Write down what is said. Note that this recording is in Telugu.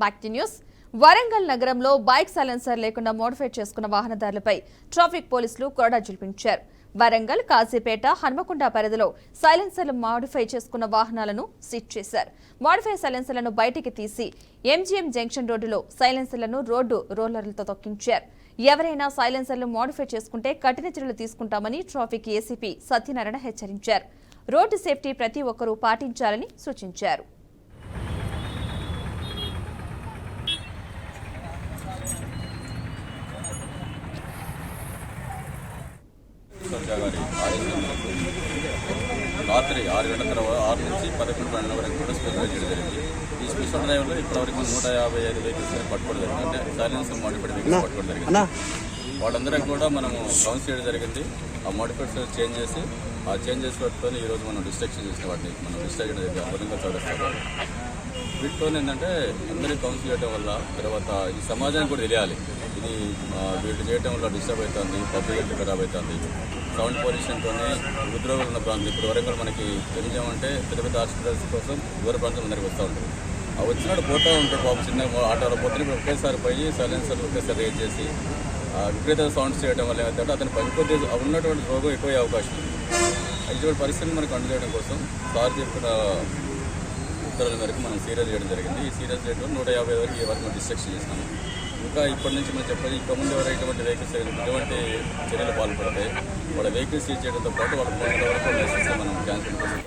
Back to news. వరంగల్ నగరంలో బైక్ సైలెన్సర్ లేకుండా మోడిఫై చేసుకున్న వాహనదారులపై ట్రాఫిక్ పోలీసులు కొరడా జల్పించారు. వరంగల్, కాజీపేట, హన్మకొండ పరిధిలో సైలెన్సర్లు మోడిఫై చేసుకున్న వాహనాలను సీజ్ చేశారు. మోడిఫై సైలెన్సర్లను బయటికి తీసి ఎంజీఎం జంక్షన్ రోడ్డులో సైలెన్సర్లను రోడ్డు రోలర్లతో తొక్కించారు. ఎవరైనా సైలెన్సర్లు మోడిఫై చేసుకుంటే కఠిన చర్యలు తీసుకుంటామని ట్రాఫిక్ ఏసీపీ సత్యనారాయణ హెచ్చరించారు. రోడ్డు సేఫ్టీ ప్రతి ఒక్కరూ పాటించాలని సూచించారు. రాత్రి 6 గంటల తర్వాత 6 నుంచి 11 గంటల వరకు కూడా స్పీడ్ డ్రైవ్ చేయడం జరిగింది. ఈ స్పెషల్ డ్రైవ్లో ఇప్పటివరకు 155 వెహికల్స్ పట్టుకోవడం జరిగింది. అంటే సైలెన్సర్ మోడిఫైడ్ వెహికల్స్ పట్టుకోవడం జరిగింది. వాళ్ళందరికీ కూడా మనము కౌన్స్ చేయడం జరిగింది. ఆ మోడిఫైడ్స్ చేంజ్ చేసి ఆ చేంజెస్ పట్టుకొని ఈరోజు మనం డిస్ట్రక్షన్ చేసిన వాటిని మనం డిస్ట్రాక్ట్ చేయడం జరిగింది. అద్భుతంగా చదువుతారు. వీటితో ఏంటంటే అందరికీ కౌన్సిల్ చేయడం వల్ల తర్వాత ఈ సమాజానికి కూడా తెలియాలి. ఇది వీటి చేయడం వల్ల డిస్టర్బ్ అవుతుంది, పబ్లిక్ హెల్త్ ఖరాబ్ అవుతుంది. సౌండ్ పొల్యూషన్తోనే ఉద్యోగులు ఉన్న ప్రాంతం ఇప్పుడు వరంగల్ మనకి తెలియజేయమంటే పెద్ద పెద్ద హాస్పిటల్స్ కోసం దూర ప్రాంతం అందరికి వస్తూ ఉంటుంది. ఆ వచ్చినట్టు పోతూ ఉంటారు పాపం చిన్న ఆటోలో పోతే ఇప్పుడు ఒకేసారి పోయి సైలెన్సర్ ఒకేసారి రేజ్ చేసి విపరీత సౌండ్స్ చేయడం వల్ల ఏమైతే అతను పనికొద్ది ఉన్నటువంటి రోగం ఎక్కువ అవకాశం ఉంది. ఇటువంటి పరిస్థితిని మనకు అందజేయడం కోసం సార్ చెప్పిన ఉత్తర్వుల మేరకు మనం సీరియస్ చేయడం జరిగింది. ఈ సీరియస్ చేయడం 150 వరకు ఈ వరకు డిస్ట్రక్షన్ చేసినాము. ఇంకా ఇప్పటి నుంచి మనం చెప్పేది ఇక ముందు ఎవరు ఇటువంటి వెహికల్స్ ఇటువంటి చర్యలు పాల్పడితే వాళ్ళ వెహికల్స్ సీజ్ చేయడంతో పాటు వాళ్ళ 300 వరకు లైసెన్స్ మనం క్యాన్సిల్ చేస్తాం.